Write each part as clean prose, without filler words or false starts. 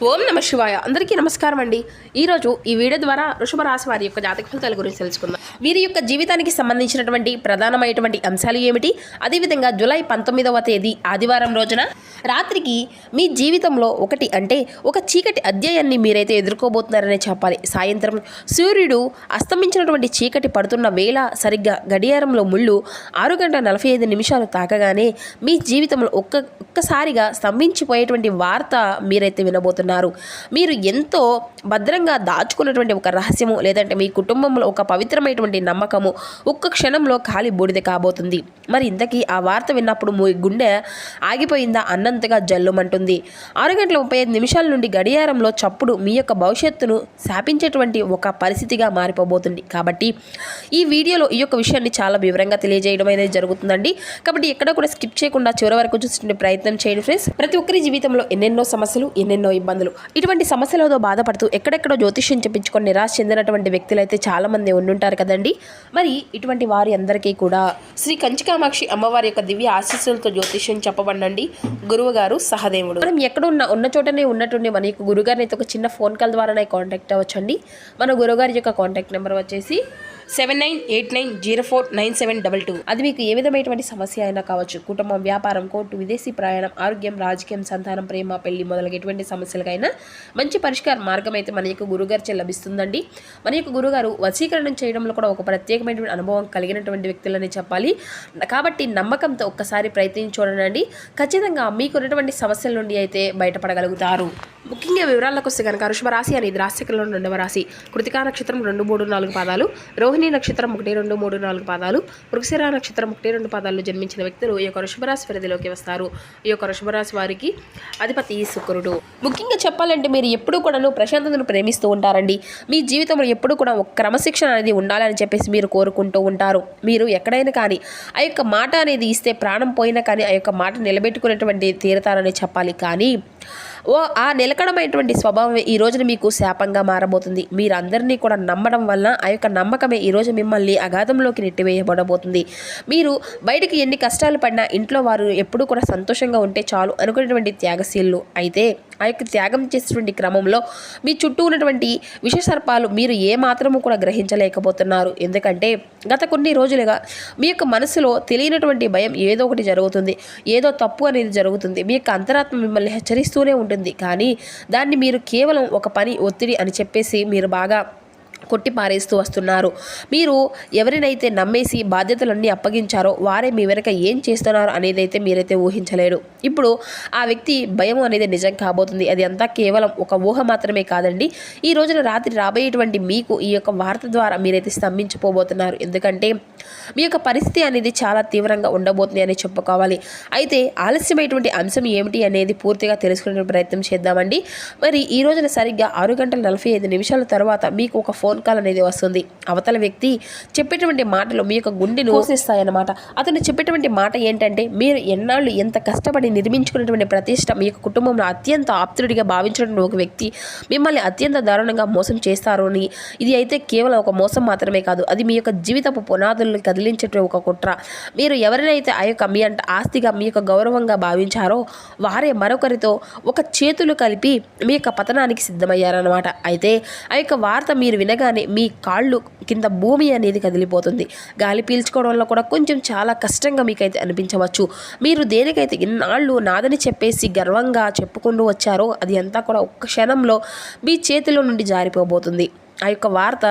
ఓం నమ శివాయ. అందరికీ నమస్కారం అండి. ఈరోజు ఈ వీడియో ద్వారా వృషభ రాశి వారి యొక్క జాతక ఫలితాల గురించి తెలుసుకుందాం. వీరి యొక్క జీవితానికి సంబంధించినటువంటి ప్రధానమైనటువంటి అంశాలు ఏమిటి, అదేవిధంగా జూలై 19వ తేదీ ఆదివారం రోజున రాత్రికి మీ జీవితంలో ఒక చీకటి అధ్యాయాన్ని మీరైతే ఎదుర్కోబోతున్నారనే చెప్పాలి. సాయంత్రం సూర్యుడు అస్తమించినటువంటి చీకటి పడుతున్న వేళ సరిగ్గా గడియారంలో ముళ్ళు 6:45 తాకగానే మీ జీవితంలో ఒక్కసారిగా స్తంభించిపోయేటువంటి వార్త మీరైతే వినబోతున్నారు. మీరు ఎంతో భద్రంగా దాచుకున్నటువంటి ఒక రహస్యము, లేదంటే మీ కుటుంబంలో ఒక పవిత్రమైనటువంటి నమ్మకము ఒక్క క్షణంలో ఖాళీ బూడిద కాబోతుంది. మరి ఇంతకీ ఆ వార్త విన్నప్పుడు మీ గుండె ఆగిపోయిందా అన్నంతగా జల్లుమంటుంది. 6:35 నుండి గడియారంలో చప్పుడు మీ యొక్క భవిష్యత్తును శాపించేటువంటి ఒక పరిస్థితిగా మారిపోబోతుంది. కాబట్టి ఈ వీడియోలో ఈ యొక్క విషయాన్ని చాలా వివరంగా తెలియజేయడం అనేది జరుగుతుందండి. కాబట్టి ఎక్కడ కూడా స్కిప్ చేయకుండా చివరి వరకు చూసే ప్రయత్నం చేయండి ఫ్రెండ్స్. ప్రతి ఒక్కరి జీవితంలో ఎన్నెన్నో సమస్యలు, ఎన్నెన్నో ఇబ్బందులు, ఇటువంటి సమస్యలతో బాధపడుతూ ఎక్కడెక్కడో జ్యోతిష్యం చెప్పించుకొని నిరాశ చెందినటువంటి వ్యక్తులు అయితే చాలా మంది ఉండుంటారు కదండి. మరి ఇటువంటి వారి అందరికీ కూడా శ్రీ కంచికామాక్షి అమ్మవారి యొక్క దివ్య ఆశీస్సులతో జ్యోతిష్యం చెప్పబడండి గురువు గారు సహదేవుడు. మనం ఎక్కడ ఉన్న చోటనే ఉన్నట్టుండి మన యొక్క గురుగారిని అయితే ఒక చిన్న ఫోన్ కాల్ ద్వారానే కాంటాక్ట్ అవ్వచ్చండి. మన గురుగారి యొక్క కాంటాక్ట్ నెంబర్ వచ్చేసి 7989049722. అది మీకు ఏ విధమైనటువంటి సమస్య అయినా కావచ్చు, కుటుంబం, వ్యాపారం, కోర్టు, విదేశీ ప్రయాణం, ఆరోగ్యం, రాజకీయం, సంతానం, ప్రేమ, పెళ్లి మొదలగు ఎటువంటి సమస్యలకైనా మంచి పరిష్కార మార్గం అయితే మన యొక్క గురుగారిచే లభిస్తుందండి. మన యొక్క గురుగారు వశీకరణం చేయడంలో కూడా ఒక ప్రత్యేకమైనటువంటి అనుభవం కలిగినటువంటి వ్యక్తులని చెప్పాలి. కాబట్టి నమ్మకంతో ఒక్కసారి ప్రయత్నించి చూడండి. ఖచ్చితంగా మీకున్నటువంటి సమస్యల నుండి అయితే బయటపడగలుగుతారు. ముఖ్యంగా వివరాలకు వస్తే కనుక వృషభ రాశి అనేది రాశికల్లో 2వ రాశి. కృతికా నక్షత్రం 2, 3, 4 పాదాలు, రోహిణి నక్షత్రం 1, 2, 3, 4 పాదాలు, వృక్షిర నక్షత్రం 1, 2 పాదాల్లో జన్మించిన వ్యక్తులు ఈ యొక్క వృషభ రాశి పరిధిలోకి వస్తారు. ఈ యొక్క వృషభ రాశి వారికి అధిపతి శుక్రుడు. ముఖ్యంగా చెప్పాలంటే మీరు ఎప్పుడూ కూడాను ప్రశాంతతను ప్రేమిస్తూ ఉంటారండి. మీ జీవితంలో ఎప్పుడు కూడా ఒక క్రమశిక్షణ అనేది ఉండాలని చెప్పేసి మీరు కోరుకుంటూ ఉంటారు. మీరు ఎక్కడైనా కానీ ఆ యొక్క మాట అనేది ఇస్తే ప్రాణం పోయినా కానీ ఆ యొక్క మాట నిలబెట్టుకునేటువంటి తీరతారని చెప్పాలి. కానీ ఆ నిలకడమైనటువంటి స్వభావం ఈ రోజున మీకు శాపంగా మారబోతుంది. మీరందరినీ కూడా నమ్మడం వల్ల ఆ యొక్క నమ్మకమే ఈరోజు మిమ్మల్ని అగాధంలోకి నెట్టివేయబడబోతుంది. మీరు బయటికి ఎన్ని కష్టాలు పడినా ఇంట్లో వారు ఎప్పుడూ కూడా సంతోషంగా ఉంటే చాలు అనుకునేటువంటి త్యాగశీలు. అయితే ఆ యొక్క త్యాగం చేసేటువంటి క్రమంలో మీ చుట్టూ ఉన్నటువంటి విషసర్పాలు మీరు ఏమాత్రము కూడా గ్రహించలేకపోతున్నారు. ఎందుకంటే గత కొన్ని రోజులుగా మీ యొక్క మనసులో తెలియనటువంటి భయం ఏదో ఒకటి జరుగుతుంది, ఏదో తప్పు అనేది జరుగుతుంది. మీ యొక్క అంతరాత్మ మిమ్మల్ని హెచ్చరిస్తూనే ఉంటుంది. కానీ దాన్ని మీరు కేవలం ఒక పని, ఒత్తిడి అని చెప్పేసి మీరు బాగా కొట్టి పారేస్తూ వస్తున్నారు. మీరు ఎవరినైతే నమ్మేసి బాధ్యతలన్నీ అప్పగించారో వారే మీ వెనక ఏం చేస్తున్నారు అనేది అయితే మీరైతే ఊహించలేరు. ఇప్పుడు ఆ వ్యక్తి భయం అనేది నిజం కాబోతుంది. అది అంతా కేవలం ఒక ఊహ మాత్రమే కాదండి. ఈ రోజున రాత్రి రాబోయేటువంటి మీకు ఈ యొక్క వార్త ద్వారా మీరైతే స్తంభించిపోబోతున్నారు. ఎందుకంటే మీ యొక్క పరిస్థితి అనేది చాలా తీవ్రంగా ఉండబోతుంది అని చెప్పుకోవాలి. అయితే ఆలస్యమైనటువంటి అంశం ఏమిటి అనేది పూర్తిగా తెలుసుకునే ప్రయత్నం చేద్దామండి. మరి ఈ రోజున సరిగ్గా 6:45 తర్వాత మీకు ఒక ఫోన్ కాల్ అనేది వస్తుంది. అవతల వ్యక్తి చెప్పేటువంటి మాటలు మీ యొక్క గుండెను కోసేస్తాయన్నమాట. అతను చెప్పేటువంటి మాట ఏంటంటే, మీరు ఎన్నాళ్ళు ఎంత కష్టపడి నిర్మించుకున్నటువంటి ప్రతిష్ట, మీ యొక్క కుటుంబంలో అత్యంత ఆప్తుడిగా భావించినటువంటి ఒక వ్యక్తి మిమ్మల్ని అత్యంత దారుణంగా మోసం చేస్తారు అని. ఇది అయితే కేవలం ఒక మోసం మాత్రమే కాదు, అది మీ యొక్క జీవితపు పునాదులను కదిలించేటువంటి ఒక కుట్ర. మీరు ఎవరినైతే ఆ యొక్క మీ ఆస్తిగా, మీ యొక్క గౌరవంగా భావించారో వారే మరొకరితో ఒక చేతులు కలిపి మీ యొక్క పతనానికి సిద్ధమయ్యారన్నమాట. అయితే ఆ యొక్క వార్త మీరు వినగానే మీ కాళ్ళు కింద భూమి అనేది కదిలిపోతుంది. గాలి పీల్చుకోవడంలో కూడా కొంచెం చాలా కష్టంగా మీకైతే అనిపించవచ్చు. మీరు దేనికైతే ఇన్నాళ్ళు నాదని చెప్పేసి గర్వంగా చెప్పుకుంటూ వచ్చారో అది అంతా కూడా ఒక్క క్షణంలో మీ చేతిలో నుండి జారిపోబోతుంది. ఆ యొక్క వార్త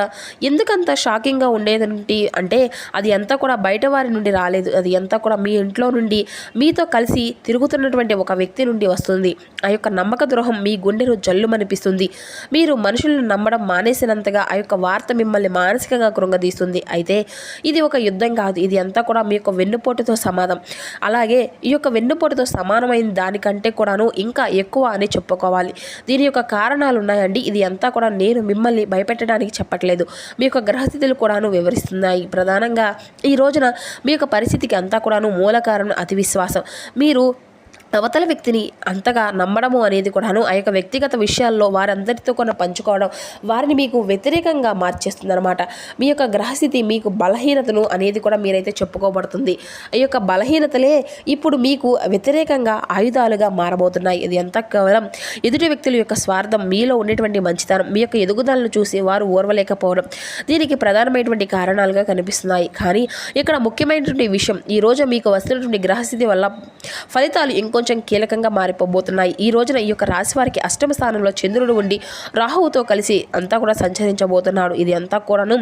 ఎందుకంత షాకింగ్గా ఉండేది అంటే అది అంతా కూడా బయట వారి నుండి రాలేదు. అది అంతా కూడా మీ ఇంట్లో నుండి మీతో కలిసి తిరుగుతున్నటువంటి ఒక వ్యక్తి నుండి వస్తుంది. ఆ యొక్క నమ్మక ద్రోహం మీ గుండెను జల్లుమనిపిస్తుంది. మీరు మనుషులను నమ్మడం మానేసినంతగా ఆ యొక్క వార్త మిమ్మల్ని మానసికంగా కృంగదీస్తుంది. అయితే ఇది ఒక యుద్ధం కాదు, ఇది అంతా కూడా మీ యొక్క వెన్నుపోటుతో సమానం. అలాగే ఈ యొక్క వెన్నుపోటుతో సమానమైన దానికంటే కూడాను ఇంకా ఎక్కువ అని చెప్పుకోవాలి. దీని యొక్క కారణాలు ఉన్నాయండి. ఇది అంతా కూడా నేను మిమ్మల్ని భయపెట్టడానికి చెప్పట్లేదు, మీ యొక్క గ్రహస్థితులు కూడాను వివరిస్తున్నాయి. ప్రధానంగా ఈ రోజున మీ యొక్క పరిస్థితికి అంతా కూడాను మూల కారణం అతి విశ్వాసం. మీరు అవతల వ్యక్తిని అంతగా నమ్మడము అనేది కూడాను ఆ యొక్క వ్యక్తిగత విషయాల్లో వారందరితో కూడా పంచుకోవడం వారిని మీకు వ్యతిరేకంగా మార్చేస్తుంది అనమాట. మీ యొక్క గ్రహస్థితి మీకు బలహీనతను అనేది కూడా మీరైతే చెప్పుకోబడుతుంది. ఈ యొక్క బలహీనతలే ఇప్పుడు మీకు వ్యతిరేకంగా ఆయుధాలుగా మారబోతున్నాయి. ఇది ఎంత కేవలం ఎదుటి వ్యక్తుల యొక్క స్వార్థం, మీలో ఉండేటువంటి మంచితనం, మీ యొక్క ఎదుగుదలను చూసి వారు ఓర్వలేకపోవడం దీనికి ప్రధానమైనటువంటి కారణాలుగా కనిపిస్తున్నాయి. కానీ ఇక్కడ ముఖ్యమైనటువంటి విషయం, ఈరోజు మీకు వస్తున్నటువంటి గ్రహస్థితి వల్ల ఫలితాలు ఇంకొంచెం కీలకంగా మారిపోబోతున్నాయి. ఈ రోజున ఈ యొక్క రాశి వారికి అష్టమ స్థానంలో చంద్రుడు ఉండి రాహువుతో కలిసి అంతా కూడా సంచరించబోతున్నాడు. ఇది అంతా కూడాను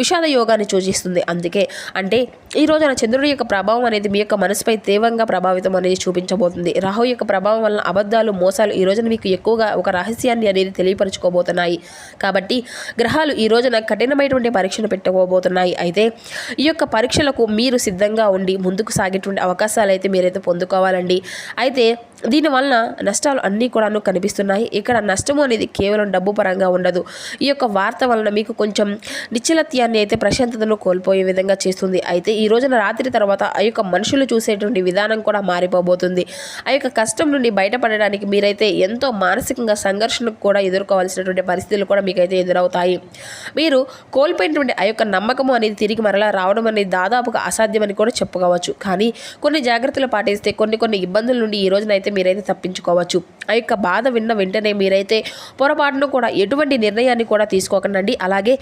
విషాద యోగాన్ని సూచిస్తుంది. అందుకే అంటే ఈ రోజున చంద్రుడి యొక్క ప్రభావం అనేది మీ యొక్క మనసుపై తీవ్రంగా ప్రభావితం అనేది చూపించబోతుంది. రాహు యొక్క ప్రభావం వలన అబద్ధాలు, మోసాలు ఈ రోజున మీకు ఎక్కువగా ఒక రహస్యాన్ని అనేది తెలియపరచుకోబోతున్నాయి. కాబట్టి గ్రహాలు ఈ రోజున కఠినమైనటువంటి పరీక్షను పెట్టుకోబోతున్నాయి. అయితే ఈ యొక్క పరీక్షలకు మీరు సిద్ధంగా ఉండి ముందుకు సాగేటువంటి అవకాశాలు అయితే మీరైతే పొందుకోవాలండి. అయితే దీనివలన నష్టాలు అన్నీ కూడాను కనిపిస్తున్నాయి. ఇక్కడ నష్టము అనేది కేవలం డబ్బు పరంగా ఉండదు. ఈ యొక్క వార్త వలన మీకు కొంచెం నిశ్చలత్యాన్ని అయితే ప్రశాంతతను కోల్పోయే విధంగా చేస్తుంది. అయితే ఈ రోజున రాత్రి తర్వాత ఆ యొక్క మనుషులు చూసేటువంటి విధానం కూడా మారిపోబోతుంది. ఆ యొక్క కష్టం నుండి బయటపడడానికి మీరైతే ఎంతో మానసికంగా సంఘర్షణకు కూడా ఎదుర్కోవాల్సినటువంటి పరిస్థితులు కూడా మీకైతే ఎదురవుతాయి. మీరు కోల్పోయినటువంటి ఆ యొక్క నమ్మకము అనేది తిరిగి మరలా రావడం అనేది దాదాపుగా అసాధ్యమని కూడా చెప్పుకోవచ్చు. కానీ కొన్ని జాగ్రత్తలు పాటిస్తే కొన్ని ఇబ్బందుల నుండి ఈ రోజున అయితే మీరైతే తప్పించుకోవచ్చు. ఆ యొక్క బాధ విన్న వెంటనే మీరైతే పొరపాటును కూడా ఎటువంటి నిర్ణయాన్ని కూడా తీసుకోకండి. అలాగే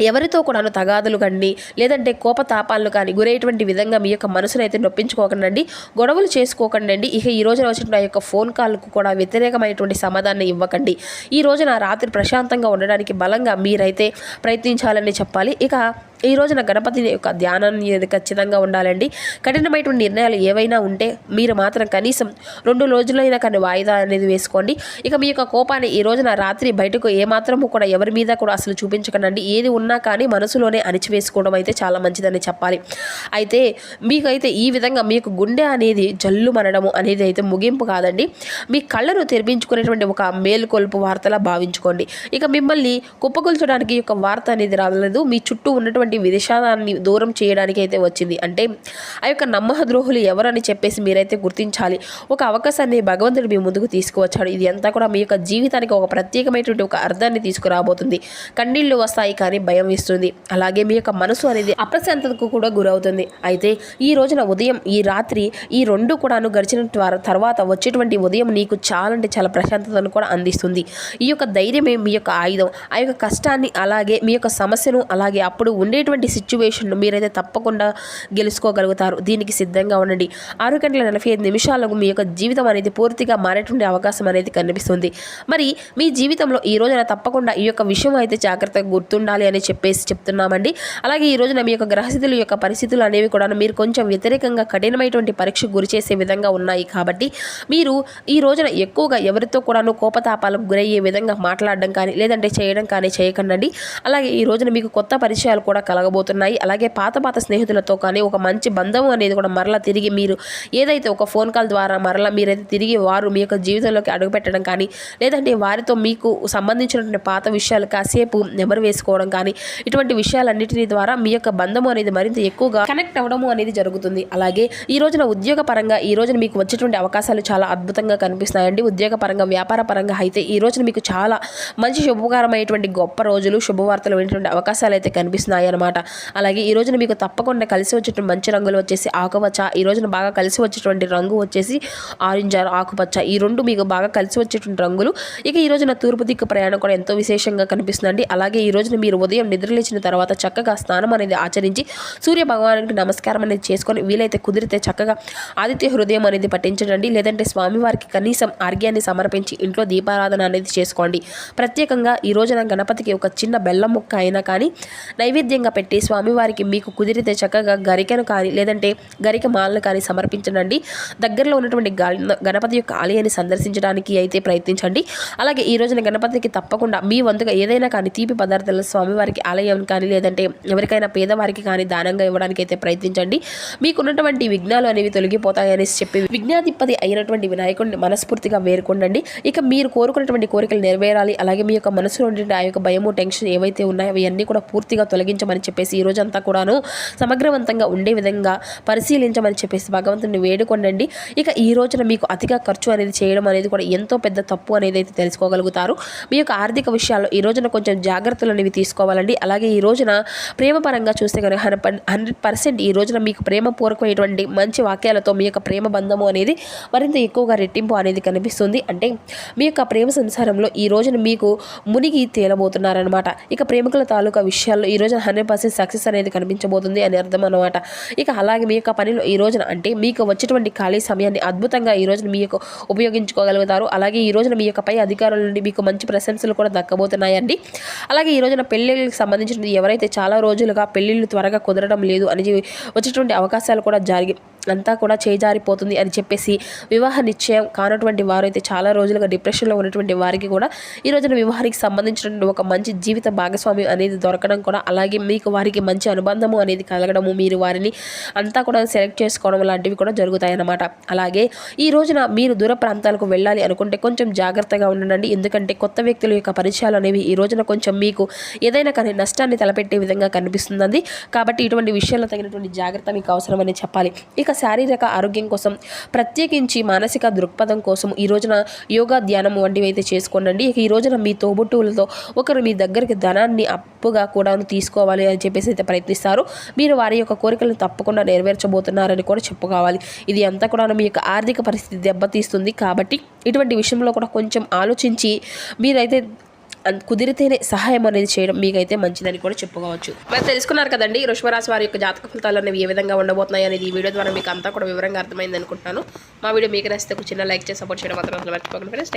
ఎవరితో కూడాను తగాదులు కానీ లేదంటే కోపతాపాలను కానీ గురయ్యేటువంటి విధంగా మీ యొక్క మనసును అయితే నొప్పించుకోకండి, గొడవలు చేసుకోకండి. ఇక ఈ రోజున వచ్చిన ఆ యొక్క ఫోన్ కాల్కు కూడా వ్యతిరేకమైనటువంటి సమాధానం ఇవ్వకండి. ఈ రోజున రాత్రి ప్రశాంతంగా ఉండడానికి బలంగా మీరైతే ప్రయత్నించాలని చెప్పాలి. ఇక ఈ రోజున గణపతి యొక్క ధ్యానాన్ని ఖచ్చితంగా ఉండాలండి. కఠినమైనటువంటి నిర్ణయాలు ఏవైనా ఉంటే మీరు మాత్రం కనీసం 2 రోజులైనా కానీ వాయిదా అనేది వేసుకోండి. ఇక మీ యొక్క కోపాన్ని ఈ రోజున రాత్రి బయటకు ఏమాత్రము కూడా ఎవరి మీద కూడా అసలు చూపించకండి. ఏది ఉన్నా కానీ మనసులోనే అణిచివేసుకోవడం అయితే చాలా మంచిదని చెప్పాలి. అయితే మీకైతే ఈ విధంగా మీకు గుండె అనేది జల్లు మనడము అనేది అయితే ముగింపు కాదండి. మీ కళ్ళను తెరిపించుకునేటువంటి ఒక మేలుకొల్పు వార్తలా భావించుకోండి. ఇక మిమ్మల్ని కుప్పగొల్చడానికి ఈ యొక్క వార్త అనేది రాలేదు. మీ చుట్టూ ఉన్నటువంటి విదేశాన్ని దూరం చేయడానికి అయితే వచ్చింది. అంటే ఆ యొక్క నమ్మక ద్రోహులు ఎవరని చెప్పేసి మీరైతే గుర్తించాలి. ఒక అవకాశాన్ని భగవంతుడు మీ ముందుకు తీసుకువచ్చాడు. ఇది అంతా కూడా మీ యొక్క జీవితానికి ఒక ప్రత్యేకమైనటువంటి ఒక అర్థాన్ని తీసుకురాబోతుంది. కన్నీళ్లు వస్తాయి కానీ భయం ఇస్తుంది. అలాగే మీ యొక్క మనసు అనేది అప్రశాంతతకు కూడా గురవుతుంది. అయితే ఈ రోజున ఉదయం ఈ రాత్రి ఈ 2 కూడాను గడిచిన తర్వాత వచ్చేటువంటి ఉదయం నీకు చాలా ప్రశాంతతను కూడా అందిస్తుంది. ఈ యొక్క ధైర్యమే మీ యొక్క ఆయుధం. ఆ యొక్క కష్టాన్ని అలాగే మీ యొక్క సమస్యను అలాగే అప్పుడు ఉండేటువంటి సిచ్యువేషన్ మీరైతే తప్పకుండా గెలుచుకోగలుగుతారు. దీనికి సిద్ధంగా ఉండండి. 6:45 మీ యొక్క జీవితం అనేది పూర్తిగా మారేటువంటి అవకాశం అనేది కనిపిస్తుంది. మరి మీ జీవితంలో ఈ రోజున తప్పకుండా ఈ యొక్క విషయం అయితే జాగ్రత్తగా గుర్తుండాలి అని చెప్పేసి చెప్తున్నామండి. అలాగే ఈ రోజున మీ యొక్క గ్రహస్థితుల యొక్క పరిస్థితులు అనేవి కూడా మీరు కొంచెం వ్యతిరేకంగా కఠినమైనటువంటి పరీక్షకు గురి చేసే విధంగా ఉన్నాయి. కాబట్టి మీరు ఈ రోజున ఎక్కువగా ఎవరితో కూడాను కోపతాపాలకు గురయ్యే విధంగా మాట్లాడడం కానీ లేదంటే చేయడం కానీ చేయకండి. అలాగే ఈ రోజున మీకు కొత్త పరిచయాలు కూడా కలగబోతున్నాయి. అలాగే పాత స్నేహితులతో కానీ ఒక మంచి బంధం అనేది కూడా మరలా తిరిగి మీరు ఏదైతే ఒక ఫోన్ కాల్ ద్వారా మరలా మీరైతే తిరిగి వారు మీ యొక్క జీవితంలోకి అడుగుపెట్టడం కానీ లేదంటే వారితో మీకు సంబంధించినటువంటి పాత విషయాలు కాసేపు నెమరు వేసుకోవడం కానీ ఇటువంటి విషయాలన్నింటినీ ద్వారా మీ యొక్క బంధము అనేది మరింత ఎక్కువగా కనెక్ట్ అవ్వడము అనేది జరుగుతుంది. అలాగే ఈ రోజున ఉద్యోగ పరంగా ఈ రోజున మీకు వచ్చేటువంటి అవకాశాలు చాలా అద్భుతంగా కనిపిస్తున్నాయండి. ఉద్యోగ పరంగా వ్యాపార పరంగా అయితే ఈ రోజున మీకు చాలా మంచి శుభకరమైనటువంటి గొప్ప రోజులు శుభవార్తలు వినేటువంటి అవకాశాలు అయితే కనిపిస్తున్నాయి అన్నమాట. అలాగే ఈ రోజున మీకు తప్పకుండా కలిసి వచ్చేటువంటి మంచి రంగులు వచ్చేసి ఆకుపచ్చ, ఈ రోజున బాగా కలిసి వచ్చేటువంటి రంగు వచ్చేసి ఆరెంజ్ ఆకుపచ్చ, ఈ 2 మీకు బాగా కలిసి వచ్చేటువంటి రంగులు. ఇక ఈ రోజున తూర్పు దిక్కు ప్రయాణం కూడా ఎంతో విశేషంగా కనిపిస్తుందండి. అలాగే ఈ రోజున మీరు ఉదయం నిద్రలేచిన తర్వాత చక్కగా స్నానం అనేది ఆచరించి సూర్య భగవానునికి నమస్కారం అనేది చేసుకొని వీలైతే కుదిరితే చక్కగా ఆదిత్య హృదయం అనేది పఠించండి. లేదంటే స్వామివారికి కనీసం ఆర్గ్యాన్ని సమర్పించి ఇంట్లో దీపారాధన అనేది చేసుకోండి. ప్రత్యేకంగా ఈ రోజున గణపతికి ఒక చిన్న బెల్లం ముక్క అయినా కానీ నైవేద్యంగా పెట్టి స్వామివారికి మీకు కుదిరితే చక్కగా గరికను కానీ లేదంటే గరిక మాలను కానీ సమర్పించండి. దగ్గరలో ఉన్నటువంటి గణపతి యొక్క ఆలయాన్ని సందర్శించడానికి అయితే ప్రయత్నించండి. అలాగే ఈ రోజున గణపతికి తప్పకుండా మీ వంతుగా ఏదైనా కానీ తీపి పదార్థాలు స్వామివారికి ఆలయం కానీ లేదంటే ఎవరికైనా పేదవారికి కానీ దానంగా ఇవ్వడానికి అయితే ప్రయత్నించండి. మీకున్నటువంటి విఘ్నాలు అనేవి తొలగిపోతాయని చెప్పి విఘ్నాధిపతి అయినటువంటి వినాయకుడిని మనస్ఫూర్తిగా వేరుకోండి. ఇక మీరు కోరుకున్నటువంటి కోరికలు నెరవేరాలి. అలాగే మీ యొక్క మనసులో ఉండే ఆ యొక్క భయము టెన్షన్ ఏవైతే ఉన్నాయో అవన్నీ కూడా పూర్తిగా తొలగించమని చేసుకోమని చెప్పేసి ఈ రోజంతా కూడాను సమగ్రవంతంగా ఉండే విధంగా పరిశీలించమని చెప్పేసి భగవంతుని వేడుకోండి. ఇక ఈ రోజున మీకు అతిగా ఖర్చు అనేది చేయడం అనేది కూడా ఎంతో పెద్ద తప్పు అనేది అయితే తెలుసుకోగలుగుతారు. మీ యొక్క ఆర్థిక విషయాల్లో ఈ రోజున కొంచెం జాగ్రత్తలు అనేవి తీసుకోవాలండి. అలాగే ఈ రోజున ప్రేమపరంగా చూస్తే కనుక 100% ఈ రోజున మీకు ప్రేమపూర్వకమైనటువంటి మంచి వాక్యాలతో మీ యొక్క ప్రేమ బంధము అనేది మరింత ఎక్కువగా రెట్టింపు అనేది కనిపిస్తుంది. అంటే మీ యొక్క ప్రేమ సంసారంలో ఈ రోజున మీకు మునిగి తేలబోతున్నారనమాట. ఇక ప్రేమికుల తాలూకా విషయాల్లో ఈ రోజున 100% సక్సెస్ అనేది కనిపించబోతుంది అని అర్థం అనమాట. ఇక అలాగే మీ యొక్క పనిలో ఈ రోజున అంటే మీకు వచ్చేటువంటి ఖాళీ సమయాన్ని అద్భుతంగా ఈ రోజున మీ యొక్క ఉపయోగించుకోగలుగుతారు. అలాగే ఈ రోజున మీ యొక్క పై అధికారుల నుండి మీకు మంచి ప్రశంసలు కూడా దక్కబోతున్నాయండి. అలాగే ఈ రోజున పెళ్ళిళ్ళకి సంబంధించిన ఎవరైతే చాలా రోజులుగా పెళ్ళిళ్ళు త్వరగా కుదరడం లేదు అని వచ్చేటువంటి అవకాశాలు కూడా అంతా కూడా చేజారిపోతుంది అని చెప్పేసి వివాహ నిశ్చయం కానటువంటి వారైతే చాలా రోజులుగా డిప్రెషన్లో ఉన్నటువంటి వారికి కూడా ఈ రోజున వివాహానికి సంబంధించినటువంటి ఒక మంచి జీవిత భాగస్వామ్యం అనేది దొరకడం కూడా, అలాగే మీకు వారికి మంచి అనుబంధము అనేది కలగడము, మీరు వారిని అంతా కూడా సెలెక్ట్ చేసుకోవడం లాంటివి కూడా జరుగుతాయన్నమాట. అలాగే ఈ రోజున మీరు దూర ప్రాంతాలకు వెళ్ళాలి అనుకుంటే కొంచెం జాగ్రత్తగా ఉండండి. ఎందుకంటే కొత్త వ్యక్తుల యొక్క పరిచయాలు అనేవి ఈ రోజున కొంచెం మీకు ఏదైనా కానీ నష్టాన్ని తలపెట్టే విధంగా కనిపిస్తుంది. కాబట్టి ఇటువంటి విషయాల్లో తగినటువంటి జాగ్రత్త మీకు అవసరమని చెప్పాలి. ఇక శారీరక ఆరోగ్యం కోసం ప్రత్యేకించి మానసిక దృక్పథం కోసం ఈ రోజున యోగా, ధ్యానం వంటివి అయితే చేసుకోండి. ఇక ఈ రోజున మీ తోబుట్టువులతో ఒకరు మీ దగ్గరికి ధనాన్ని అప్పుగా కూడా తీసుకోవాలి అని చెప్పేసి అయితే ప్రయత్నిస్తారు. మీరు వారి యొక్క కోరికలను తప్పకుండా నెరవేర్చబోతున్నారని కూడా చెప్పుకోవాలి. ఇది అంతా కూడా మీ యొక్క ఆర్థిక పరిస్థితి దెబ్బతీస్తుంది. కాబట్టి ఇటువంటి విషయంలో కూడా కొంచెం ఆలోచించి మీరైతే కుదిరితేనే సహాయం అనేది చేయడం మీకైతే మంచిదని కూడా చెప్పుకోవచ్చు. మరి తెలుసుకున్నారు కదండి వృషభరాశి వారి యొక్క జాతక ఫలితాలు అనేవి ఏ విధంగా ఉండబోతున్నాయి అనేది ఈ వీడియో ద్వారా మీకు అంతా కూడా వివరంగా అర్థమైంది అనుకుంటున్నాను. మా వీడియో మీకు నచ్చితే ఒక చిన్న లైక్ చేసి సపోర్ట్ చేయడం మాత్రం మర్చిపోకండి ఫ్రెండ్స్.